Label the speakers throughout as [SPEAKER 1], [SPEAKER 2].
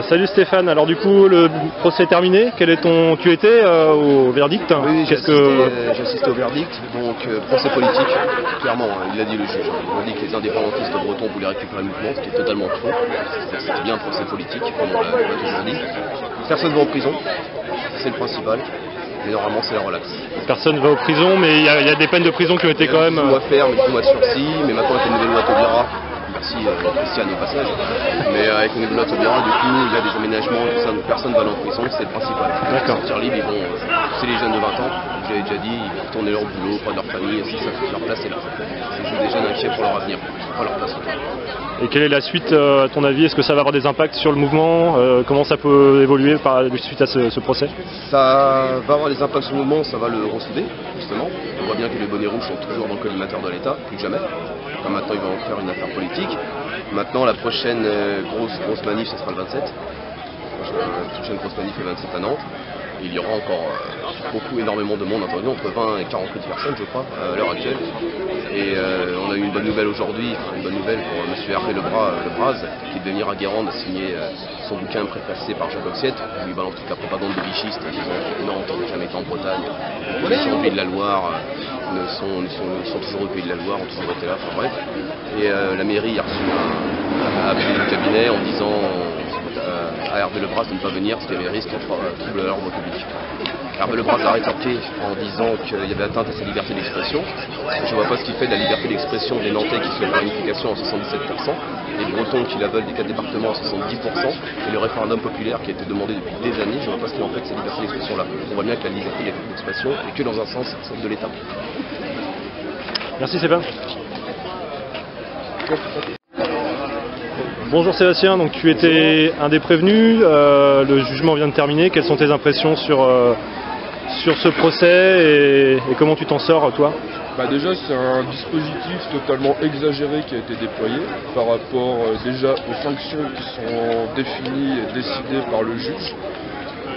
[SPEAKER 1] Salut Stéphane, alors du coup le procès est terminé, tu étais au verdict?
[SPEAKER 2] Oui, j'ai assisté au verdict, donc procès politique, clairement, hein, il l'a dit le juge. Il a dit que les indépendantistes bretons voulaient récupérer le mouvement, ce qui est totalement faux. C'était bien un procès politique, comme on l'a toujours dit. Personne ne va en prison, c'est le principal, mais normalement c'est la relax.
[SPEAKER 1] Personne ne va en prison, mais il y a des peines de prison qui ont été quand même...
[SPEAKER 2] Il y a 10 mois ferme, 10 mois de sursis, mais maintenant avec la nouvelle loi Taubira, merci Christiane au passage, mais avec une nouvelle loi Taubira, du coup il y a des aménagements, tout ça, donc personne ne va aller en prison, c'est le principal. Ils vont sortir libre, c'est les jeunes de 20 ans, j'avais déjà dit, ils vont retourner leur boulot, près de leur famille, si ça fait leur place est là. C'est des jeunes inquiets pour leur avenir, pas leur place.
[SPEAKER 1] Et quelle est la suite à ton avis? Est-ce que ça va avoir des impacts sur le mouvement? Comment ça peut évoluer suite à ce procès?
[SPEAKER 2] Ça va avoir des impacts sur le mouvement, ça va le ressouder, justement. On voit bien que les bonnets rouges sont toujours dans le collimateur de l'État, plus que jamais. Comme maintenant ils vont en faire une affaire politique. Maintenant la prochaine grosse manif, ce sera le 27. La prochaine grosse manif le 27 à Nantes. Et il y aura encore énormément de monde entendu, entre 20 et 40 000 personnes je crois à l'heure actuelle. Et on a eu une bonne nouvelle aujourd'hui, une bonne nouvelle pour M. Hervé Lebras, qui devait venir à Guérande signer son bouquin préfacé par Jean Coxiette, où il balance toute la propagande de vichiste, disant que Nantes n'a jamais été en Bretagne, que les gens du Pays de la Loire sont toujours au Pays de la Loire, ont toujours été là, enfin bref. Et la mairie a reçu a appelé le cabinet en disant à Hervé Lebras de ne pas venir parce qu'il y avait risque de trouble à l'ordre public. Hervé Lebras a rétorqué en disant qu'il y avait atteinte à sa liberté d'expression. Je ne vois pas ce qu'il fait de la liberté d'expression des Nantais qui sont par unification à 77%, les Bretons qui la veulent des 4 départements à 70%, et le référendum populaire qui a été demandé depuis des années. Je ne vois pas ce qu'il en fait de cette liberté d'expression-là. On voit bien que la liberté d'expression n'est que dans un sens, celle de l'État.
[SPEAKER 1] Merci Sébastien. Bonjour Sébastien, donc tu étais un des prévenus, le jugement vient de terminer, quelles sont tes impressions sur ce procès et comment tu t'en sors toi?
[SPEAKER 3] Déjà c'est un dispositif totalement exagéré qui a été déployé par rapport déjà aux sanctions qui sont définies et décidées par le juge.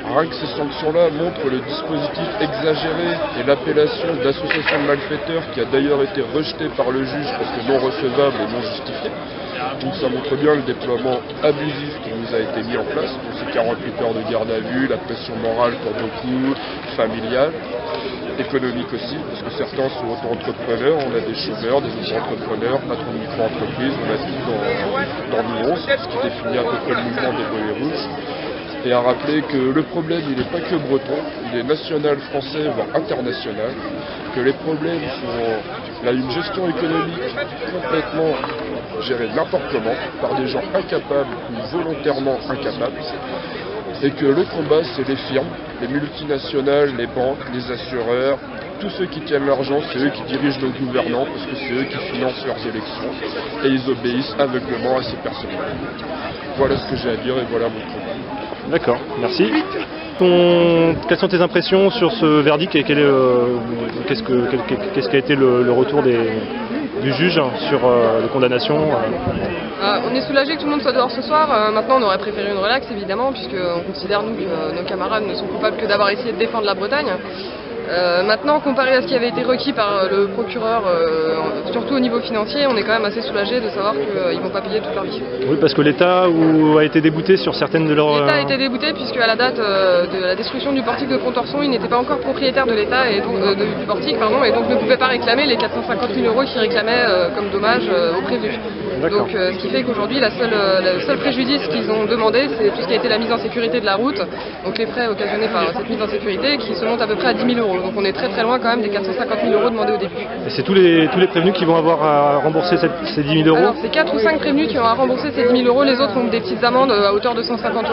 [SPEAKER 3] Rien que ces sanctions-là montrent le dispositif exagéré et l'appellation d'association de malfaiteurs qui a d'ailleurs été rejetée par le juge parce que non recevable et non justifiée. Donc ça montre bien le déploiement abusif qui nous a été mis en place, donc ces 48 heures de garde à vue, la pression morale pour beaucoup, familiale, économique aussi, parce que certains sont auto-entrepreneurs, on a des chômeurs, des auto-entrepreneurs, patrons de micro-entreprises, on a tout dans nous 11, ce qui définit à peu près le mouvement des bonnets rouges. Et à rappeler que le problème il n'est pas que breton, il est national, français, voire international, que les problèmes sont là une gestion économique complètement gérée n'importe comment, par des gens incapables ou volontairement incapables, et que le combat c'est les firmes, les multinationales, les banques, les assureurs, tous ceux qui tiennent l'argent, c'est eux qui dirigent nos gouvernants, parce que c'est eux qui financent leurs élections, et ils obéissent aveuglément à ces personnes-là. Voilà ce que j'ai à dire et voilà mon combat.
[SPEAKER 1] D'accord, merci. Quelles sont tes impressions sur ce verdict et qu'est-ce qu'a été le retour du juge sur les condamnations?
[SPEAKER 4] On est soulagé que tout le monde soit dehors ce soir. Maintenant, on aurait préféré une relax, évidemment, puisqu'on considère, nous, que nos camarades ne sont coupables que d'avoir essayé de défendre la Bretagne. Maintenant, comparé à ce qui avait été requis par le procureur, surtout au niveau financier, on est quand même assez soulagé de savoir qu'ils ne vont pas payer toute leur vie.
[SPEAKER 1] Oui, parce que l'État a été débouté sur certaines de leurs...
[SPEAKER 4] L'État a été débouté puisque à la date de la destruction du portique de Pontorson, il n'était pas encore propriétaire de l'État et donc du portique, et donc ne pouvait pas réclamer les 450 000 € qu'il réclamait comme dommage aux prévenus. Donc ce qui fait qu'aujourd'hui, le seul préjudice qu'ils ont demandé, c'est tout ce qui a été la mise en sécurité de la route, donc les frais occasionnés par cette mise en sécurité qui se montent à peu près à 10 000 €. Donc on est très très loin quand même des 450 000 € demandés au début.
[SPEAKER 1] Et c'est tous les prévenus qui vont avoir à rembourser ces 10 000 €?
[SPEAKER 4] Alors c'est 4 ou 5 prévenus qui ont à rembourser ces 10 000 €, les autres ont des petites amendes à hauteur de 150 €.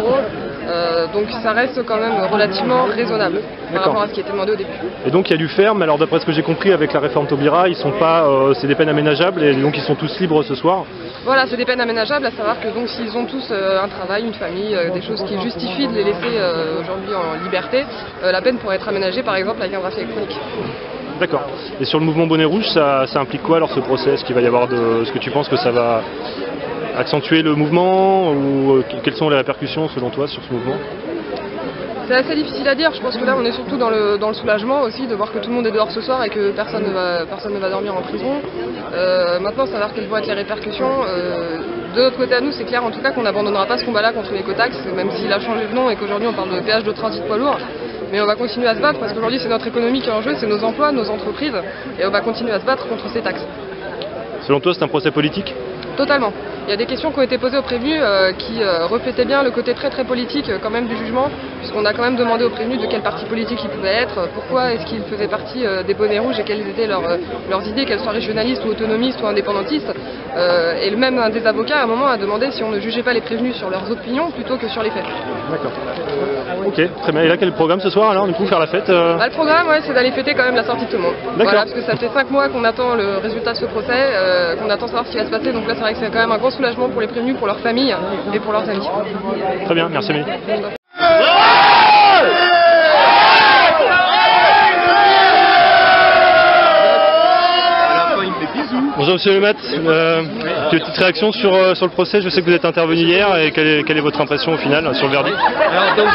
[SPEAKER 4] Donc ça reste quand même relativement raisonnable par rapport à ce qui était demandé au début.
[SPEAKER 1] Et donc il y a du ferme, alors d'après ce que j'ai compris avec la réforme Taubira, ils sont pas, c'est des peines aménageables et donc ils sont tous libres ce soir.
[SPEAKER 4] Voilà, c'est des peines aménageables, à savoir que donc s'ils ont tous un travail, une famille, des choses qui justifient de les laisser aujourd'hui en liberté, la peine pourrait être aménagée par exemple avec un bracelet électronique.
[SPEAKER 1] D'accord. Et sur le mouvement bonnet rouge, ça implique quoi alors ce procès? Est-ce qu'il va y avoir est-ce que tu penses que ça va accentuer le mouvement ou quelles sont les répercussions selon toi sur ce mouvement?
[SPEAKER 4] C'est assez difficile à dire, je pense que là on est surtout dans le soulagement aussi de voir que tout le monde est dehors ce soir et que personne ne va dormir en prison. Maintenant savoir quelles vont être les répercussions. De notre côté à nous c'est clair en tout cas qu'on n'abandonnera pas ce combat-là contre l'écotaxe, même s'il a changé de nom et qu'aujourd'hui on parle de péage de transit poids lourd. Mais on va continuer à se battre parce qu'aujourd'hui c'est notre économie qui est en jeu, c'est nos emplois, nos entreprises, et on va continuer à se battre contre ces taxes.
[SPEAKER 1] Selon toi c'est un procès politique?
[SPEAKER 4] Totalement. Il y a des questions qui ont été posées aux prévenus qui reflétaient bien le côté très politique quand même du jugement, puisqu'on a quand même demandé aux prévenus de quel parti politique ils pouvaient être, pourquoi est-ce qu'ils faisaient partie des bonnets rouges et quelles étaient leurs idées, qu'elles soient régionalistes ou autonomistes ou indépendantistes. Et même un des avocats à un moment a demandé si on ne jugeait pas les prévenus sur leurs opinions plutôt que sur les faits.
[SPEAKER 1] D'accord. Ok, très bien. Et là quel est le programme ce soir alors du coup, faire la fête
[SPEAKER 4] Le programme c'est d'aller fêter quand même la sortie de tout le monde. Voilà, parce que ça fait 5 mois qu'on attend le résultat de ce procès, qu'on attend savoir ce qui va se passer, donc là c'est vrai que c'est quand même un grand soulagement pour les prévenus, pour leurs familles et pour leurs amis.
[SPEAKER 1] Très bien, merci Amélie. Bonjour Monsieur Le Mat, petite réaction sur le procès, je sais que vous êtes intervenu hier et quelle est votre impression au final sur le verdict?
[SPEAKER 5] Alors donc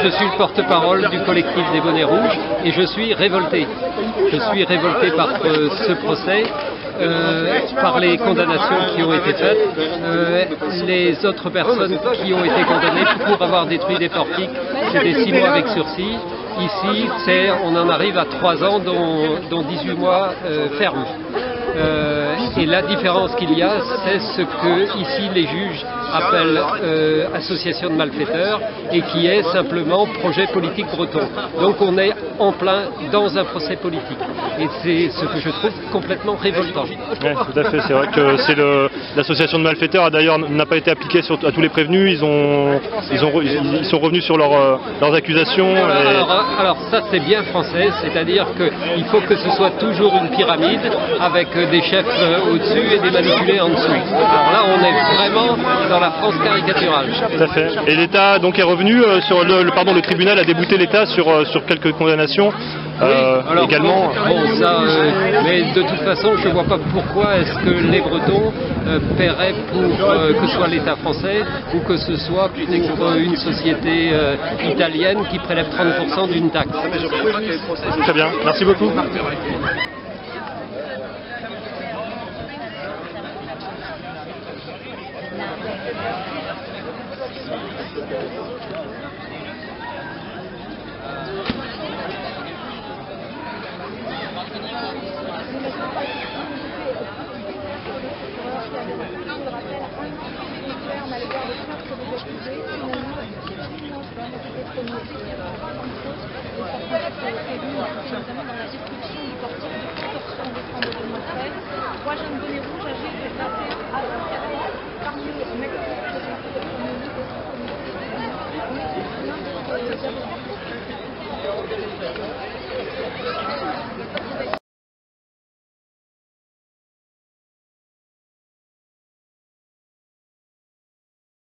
[SPEAKER 5] je suis le porte-parole du collectif des bonnets rouges et je suis révolté. Je suis révolté par ce procès. Par les condamnations qui ont été faites, les autres personnes qui ont été condamnées pour avoir détruit des portiques, c'était 6 mois avec sursis. Ici, on en arrive à 3 ans, dont 18 mois ferme. Et la différence qu'il y a, c'est ce que ici les juges appellent association de malfaiteurs et qui est simplement projet politique breton. Donc on est en plein dans un procès politique. Et c'est ce que je trouve complètement révoltant.
[SPEAKER 1] Oui, tout à fait. C'est vrai que l'association de malfaiteurs d'ailleurs n'a pas été appliquée à tous les prévenus. Ils sont revenus sur leurs accusations.
[SPEAKER 5] Alors ça c'est bien français, c'est-à-dire qu'il faut que ce soit toujours une pyramide avec des chefs au-dessus et des manipulés en dessous. Alors là on est vraiment dans la France caricaturale.
[SPEAKER 1] Tout à fait. Et l'État donc est revenu sur le tribunal a débouté l'État sur quelques condamnations.
[SPEAKER 5] Alors,
[SPEAKER 1] également.
[SPEAKER 5] Mais de toute façon, je ne vois pas pourquoi est-ce que les Bretons paieraient pour que ce soit l'État français ou que ce soit pour une société italienne qui prélève 30% d'une taxe.
[SPEAKER 1] Très bien, merci beaucoup.
[SPEAKER 6] Trois jeunes bonnets rouges âgés de 21 à 24 ans, parmi eux un mec qui